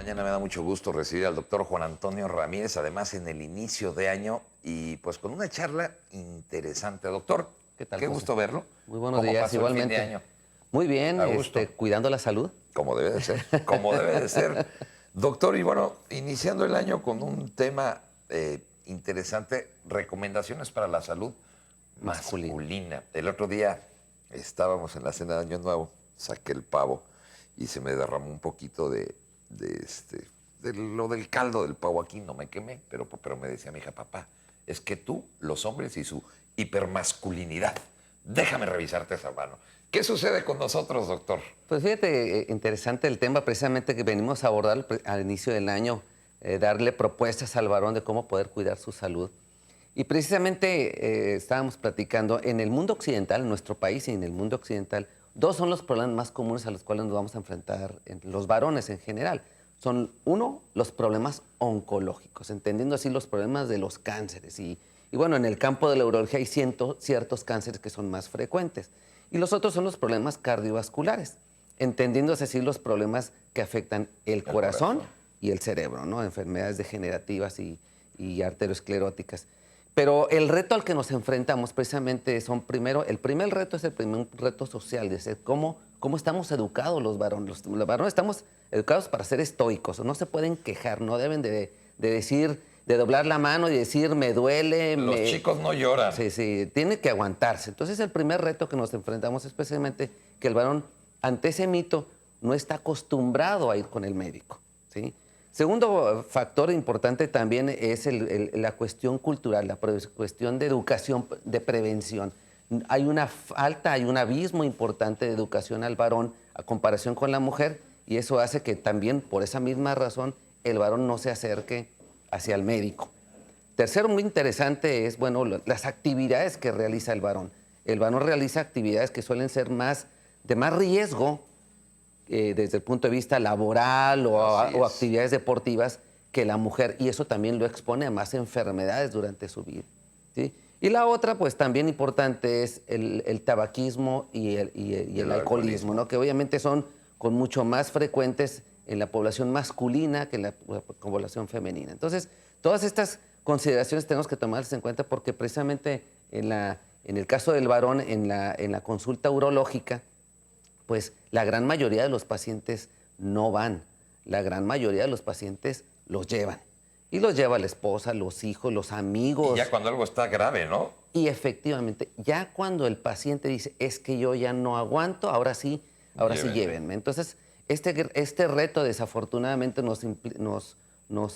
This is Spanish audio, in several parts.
mañana me da mucho gusto recibir al doctor Juan Antonio Ramírez, además en el inicio de año y pues con una charla interesante. Doctor, ¿Qué tal, qué José? gusto verlo. Muy buenos ¿Cómo días, pasó igualmente. el fin de año? Muy bien, A gusto. cuidando la salud. Como debe de ser, como debe de ser. Doctor, y bueno, iniciando el año con un tema interesante, recomendaciones para la salud masculina. El otro día estábamos en la cena de Año Nuevo, saqué el pavo y se me derramó un poquito de lo del caldo del pavo aquí, no me quemé, pero me decía mi hija, papá, es que tú, los hombres y su hipermasculinidad, déjame revisarte esa mano. ¿Qué sucede con nosotros, doctor? Pues fíjate, interesante el tema precisamente que venimos a abordar al inicio del año, darle propuestas al varón de cómo poder cuidar su salud. Y precisamente estábamos platicando, en el mundo occidental, en nuestro país y en el mundo occidental, dos son los problemas más comunes a los cuales nos vamos a enfrentar los varones en general. Son, uno, los problemas oncológicos, entendiendo así los problemas de los cánceres. Y bueno, en el campo de la urología hay ciertos cánceres que son más frecuentes. Y los otros son los problemas cardiovasculares, entendiéndose así los problemas que afectan el corazón y el cerebro, ¿no? Enfermedades degenerativas y arterioscleróticas. Pero el reto al que nos enfrentamos precisamente son primero, el primer reto es el primer reto social, de ser cómo estamos educados los varones. Los varones estamos educados para ser estoicos, no se pueden quejar, no deben de decir, de doblar la mano y decir me duele. Los chicos no lloran. Sí, tiene que aguantarse. Entonces el primer reto que nos enfrentamos es precisamente que el varón ante ese mito no está acostumbrado a ir con el médico, ¿sí? Segundo factor importante también es la cuestión cultural, la cuestión de educación, de prevención. Hay una falta, hay un abismo importante de educación al varón a comparación con la mujer y eso hace que también por esa misma razón el varón no se acerque hacia el médico. Tercero, muy interesante es, bueno, las actividades que realiza el varón. El varón realiza actividades que suelen ser de más riesgo desde el punto de vista laboral o actividades deportivas que la mujer, y eso también lo expone a más enfermedades durante su vida, ¿sí? Y la otra, pues también importante, es el tabaquismo y el alcoholismo, ¿no? Que obviamente son con mucho más frecuentes en la población masculina que en la población femenina. Entonces, todas estas consideraciones tenemos que tomarlas en cuenta porque precisamente en el caso del varón, en la consulta urológica, pues la gran mayoría de los pacientes no van, la gran mayoría de los pacientes los llevan. Y los lleva la esposa, los hijos, los amigos. Y ya cuando algo está grave, ¿no? Y efectivamente, ya cuando el paciente dice, es que yo ya no aguanto, ahora sí llévenme. Entonces, este reto desafortunadamente nos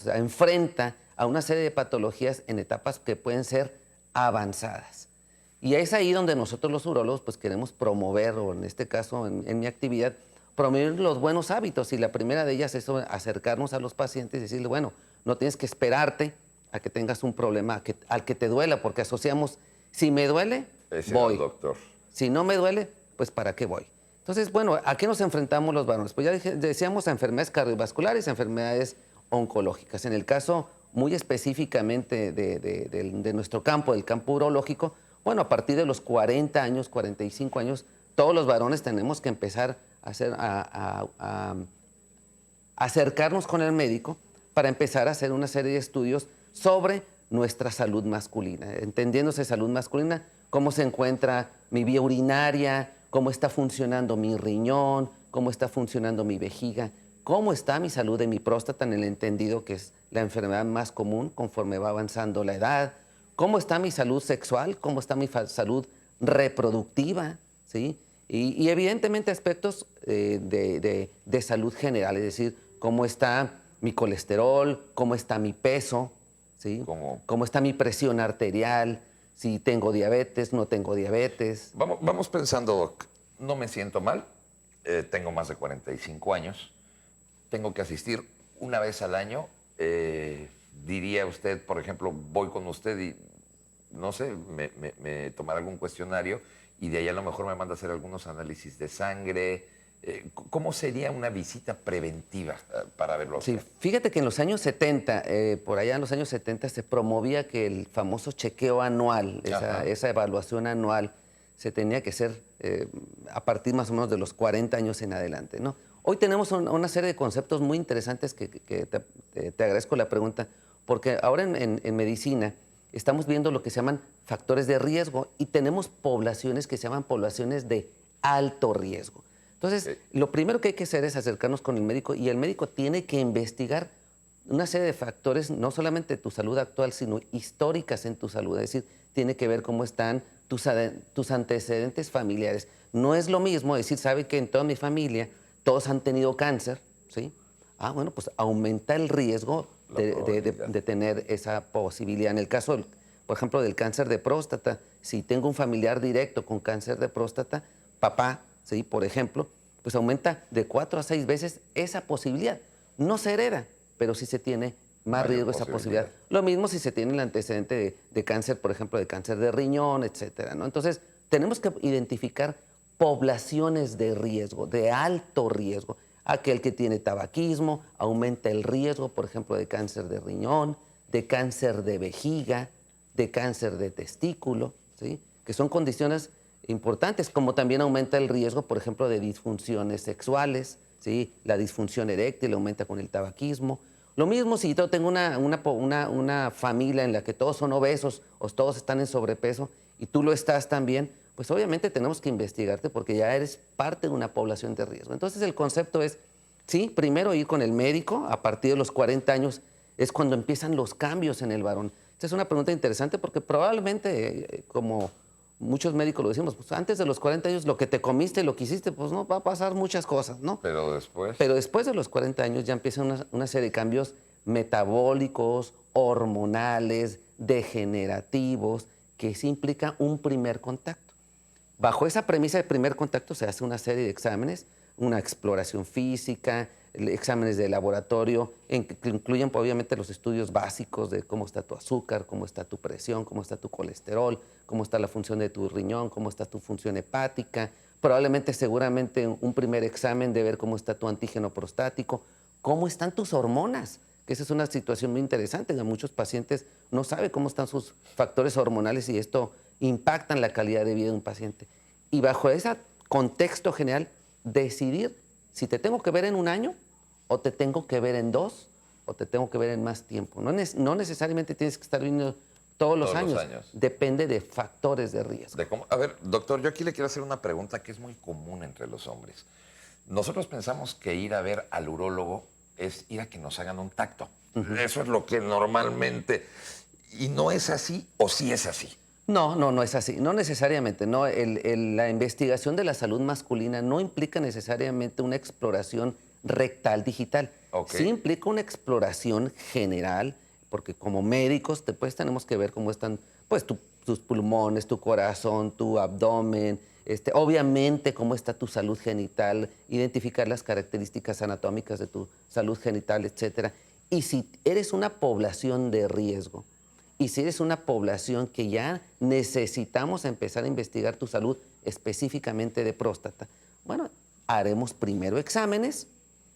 enfrenta a una serie de patologías en etapas que pueden ser avanzadas. Y es ahí donde nosotros los urólogos pues queremos promover, o en este caso en mi actividad, promover los buenos hábitos. Y la primera de ellas es acercarnos a los pacientes y decirles, bueno, no tienes que esperarte a que tengas un problema, al que te duela, porque asociamos, si me duele, voy. Doctor. Si no me duele, pues ¿para qué voy? Entonces, bueno, ¿a qué nos enfrentamos los varones? Pues ya decíamos a enfermedades cardiovasculares, a enfermedades oncológicas. En el caso muy específicamente de nuestro campo, del campo urológico, bueno, a partir de los 40 años, 45 años, todos los varones tenemos que empezar a acercarnos con el médico para empezar a hacer una serie de estudios sobre nuestra salud masculina. Entendiéndose salud masculina, cómo se encuentra mi vía urinaria, cómo está funcionando mi riñón, cómo está funcionando mi vejiga, cómo está mi salud de mi próstata, en el entendido que es la enfermedad más común conforme va avanzando la edad, cómo está mi salud sexual, cómo está mi salud reproductiva, ¿sí? Y evidentemente aspectos de salud general, es decir, cómo está mi colesterol, cómo está mi peso, ¿sí? Cómo está mi presión arterial, si tengo diabetes, no tengo diabetes. Vamos pensando, Doc, no me siento mal, tengo más de 45 años, tengo que asistir una vez al año. Diría usted, por ejemplo, voy con usted y, no sé, me tomará algún cuestionario y de ahí a lo mejor me manda a hacer algunos análisis de sangre. ¿Cómo sería una visita preventiva para verlo? Sí, fíjate que en los años 70, por allá en los años 70, se promovía que el famoso chequeo anual, esa evaluación anual, se tenía que hacer a partir más o menos de los 40 años en adelante, ¿no? Hoy tenemos una serie de conceptos muy interesantes que te agradezco la pregunta, porque ahora en medicina estamos viendo lo que se llaman factores de riesgo y tenemos poblaciones que se llaman poblaciones de alto riesgo. Entonces, lo primero que hay que hacer es acercarnos con el médico y el médico tiene que investigar una serie de factores, no solamente de tu salud actual, sino históricas en tu salud. Es decir, tiene que ver cómo están tus antecedentes familiares. No es lo mismo decir, sabe que en toda mi familia todos han tenido cáncer, ¿sí? Ah, bueno, pues aumenta el riesgo de tener esa posibilidad. En el caso, por ejemplo, del cáncer de próstata, si tengo un familiar directo con cáncer de próstata, papá, ¿sí? Por ejemplo, pues aumenta de 4 a 6 veces esa posibilidad. No se hereda, pero sí se tiene más riesgo esa posibilidad. Lo mismo si se tiene el antecedente de cáncer, por ejemplo, de cáncer de riñón, etcétera, ¿no? Entonces, tenemos que identificar poblaciones de riesgo, de alto riesgo. Aquel que tiene tabaquismo aumenta el riesgo, por ejemplo, de cáncer de riñón, de cáncer de vejiga, de cáncer de testículo, ¿sí? Que son condiciones importantes, como también aumenta el riesgo, por ejemplo, de disfunciones sexuales, ¿sí? La disfunción eréctil aumenta con el tabaquismo. Lo mismo si yo tengo una familia en la que todos son obesos o todos están en sobrepeso y tú lo estás también, pues obviamente tenemos que investigarte porque ya eres parte de una población de riesgo. Entonces el concepto es, sí, primero ir con el médico, a partir de los 40 años es cuando empiezan los cambios en el varón. Esta es una pregunta interesante porque probablemente, como muchos médicos lo decimos, pues antes de los 40 años lo que te comiste, lo que hiciste, pues no, va a pasar muchas cosas, ¿no? Pero después... Pero después de los 40 años ya empiezan una serie de cambios metabólicos, hormonales, degenerativos, que sí implica un primer contacto. Bajo esa premisa de primer contacto se hace una serie de exámenes, una exploración física, exámenes de laboratorio, que incluyen obviamente los estudios básicos de cómo está tu azúcar, cómo está tu presión, cómo está tu colesterol, cómo está la función de tu riñón, cómo está tu función hepática. Probablemente, seguramente, un primer examen de ver cómo está tu antígeno prostático, cómo están tus hormonas, que esa es una situación muy interesante. Muchos pacientes no saben cómo están sus factores hormonales y esto impacta en la calidad de vida de un paciente. Y bajo ese contexto general, decidir si te tengo que ver en 1 año o te tengo que ver en 2 o te tengo que ver en más tiempo. No necesariamente tienes que estar viendo todos los años. Depende de factores de riesgo. A ver, doctor, yo aquí le quiero hacer una pregunta que es muy común entre los hombres. Nosotros pensamos que ir a ver al urólogo es ir a que nos hagan un tacto. Eso es lo que normalmente... ¿Y no es así o sí es así? No es así. No necesariamente. No, la investigación de la salud masculina no implica necesariamente una exploración rectal digital. Okay. Sí implica una exploración general, porque como médicos tenemos que ver cómo están pues, tus pulmones, tu corazón, tu abdomen, obviamente cómo está tu salud genital, identificar las características anatómicas de tu salud genital, etcétera. Y si eres una población de riesgo, y si eres una población que ya necesitamos empezar a investigar tu salud, específicamente de próstata, bueno, haremos primero exámenes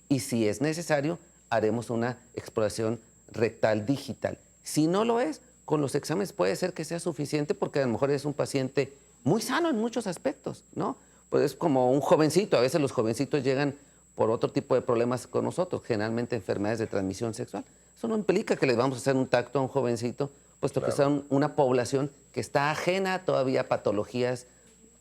y si es necesario, haremos una exploración rectal digital. Si no lo es, con los exámenes puede ser que sea suficiente porque a lo mejor es un paciente muy sano en muchos aspectos, ¿no? Pues es como un jovencito. A veces los jovencitos llegan por otro tipo de problemas con nosotros, generalmente enfermedades de transmisión sexual. Eso no implica que les vamos a hacer un tacto a un jovencito, puesto que son una población que está ajena todavía a patologías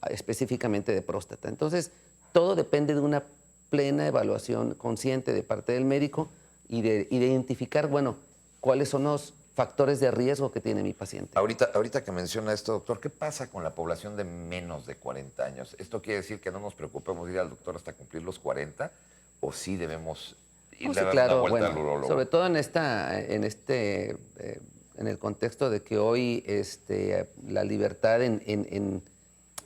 específicamente de próstata. Entonces, todo depende de una plena evaluación consciente de parte del médico y de identificar, bueno, cuáles son los factores de riesgo que tiene mi paciente. Ahorita que menciona esto, doctor, ¿qué pasa con la población de menos de 40 años? ¿Esto quiere decir que no nos preocupemos de ir al doctor hasta cumplir los 40 o sí debemos ir a dar una vuelta al urólogo? Sobre todo en el contexto de que hoy la libertad en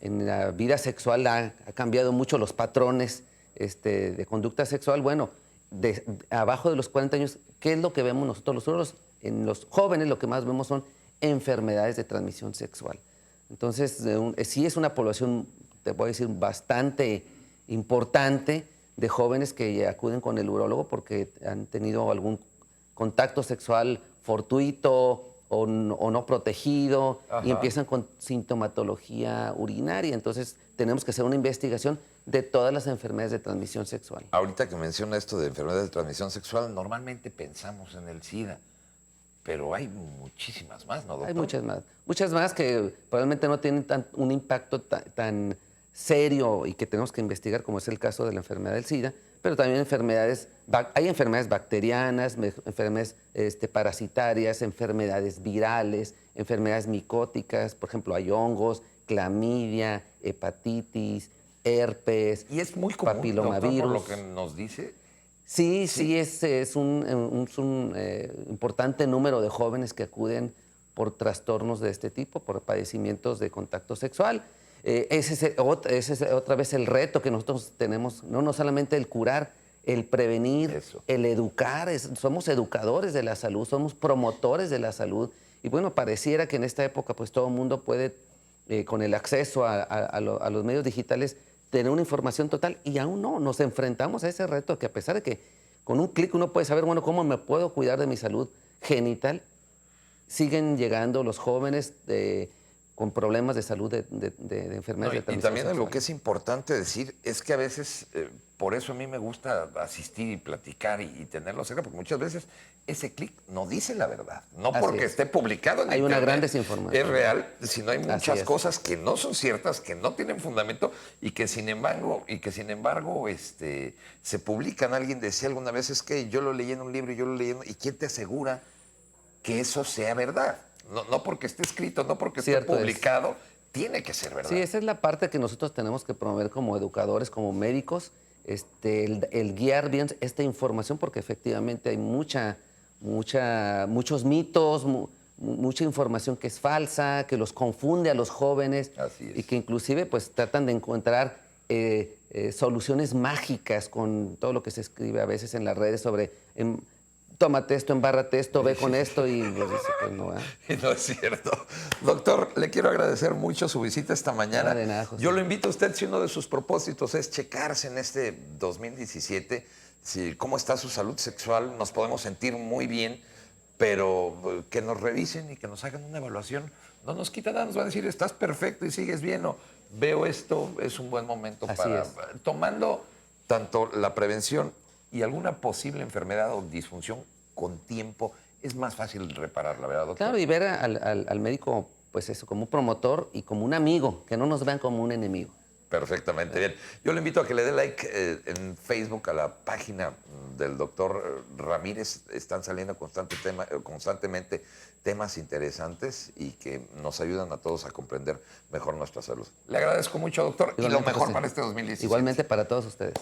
la vida sexual ha cambiado mucho los patrones de conducta sexual. Bueno, abajo de los 40 años, ¿qué es lo que vemos nosotros los urólogos? En los jóvenes lo que más vemos son enfermedades de transmisión sexual. Entonces, sí es una población, te voy a decir, bastante importante de jóvenes que acuden con el urólogo porque han tenido algún contacto sexual fortuito o no protegido, Ajá. y empiezan con sintomatología urinaria. Entonces tenemos que hacer una investigación de todas las enfermedades de transmisión sexual. Ahorita que menciona esto de enfermedades de transmisión sexual, normalmente pensamos en el SIDA, pero hay muchísimas más, ¿no, doctor? Hay muchas más que probablemente no tienen un impacto tan serio y que tenemos que investigar, como es el caso de la enfermedad del SIDA, pero también hay enfermedades bacterianas, enfermedades parasitarias, enfermedades virales, enfermedades micóticas, por ejemplo, hay hongos, clamidia, hepatitis, herpes, Y es muy común, doctor, por papilomavirus. lo que nos dice. Sí, es un importante número de jóvenes que acuden por trastornos de este tipo, por padecimientos de contacto sexual. Ese es otra vez el reto que nosotros tenemos, no solamente el curar, el prevenir, Eso. el educar. Somos educadores de la salud, somos promotores de la salud. Y bueno, pareciera que en esta época pues todo el mundo puede, con el acceso a los medios digitales, tener una información total, y aún no, nos enfrentamos a ese reto que a pesar de que con un clic uno puede saber, bueno, cómo me puedo cuidar de mi salud genital, siguen llegando los jóvenes con problemas de salud de enfermedades de Y transmisión también algo sexual. que es importante decir es que a veces, por eso a mí me gusta asistir y platicar y tenerlo cerca, porque muchas veces ese clic no dice la verdad. No Así porque es. esté publicado en Hay una internet, gran desinformación. es real, sino hay muchas es. cosas que no son ciertas, que no tienen fundamento y que sin embargo, se publican. Alguien decía alguna vez, es que yo lo leí en un libro y yo lo leí ¿y quién te asegura que eso sea verdad? No porque esté escrito, no porque esté Cierto es. publicado, tiene que ser verdad. Sí, esa es la parte que nosotros tenemos que promover como educadores, como médicos, el guiar bien esta información, porque efectivamente hay muchos mitos, mucha información que es falsa, que los confunde a los jóvenes. Así es. Y que inclusive pues tratan de encontrar soluciones mágicas con todo lo que se escribe a veces en las redes sobre tómate esto, embárrate esto, ve con esto, y pues dice que no. Y no es cierto. Doctor, le quiero agradecer mucho su visita esta mañana. De nada, José. Yo lo invito a usted, si uno de sus propósitos es checarse en este 2017, cómo está su salud sexual, nos podemos sentir muy bien, pero que nos revisen y que nos hagan una evaluación. No nos quita nada, nos va a decir, estás perfecto y sigues bien, o veo esto, es un buen momento Así para... es. Tomando tanto la prevención y alguna posible enfermedad o disfunción con tiempo, es más fácil repararla, ¿verdad, doctor? Claro, y ver al médico, pues eso, como un promotor y como un amigo, que no nos vean como un enemigo. Perfectamente bien. Yo le invito a que le dé like en Facebook a la página del doctor Ramírez. Están saliendo constantemente temas interesantes y que nos ayudan a todos a comprender mejor nuestra salud. Le agradezco mucho, doctor, y lo Igualmente, mejor José. para este 2017. Igualmente para todos ustedes.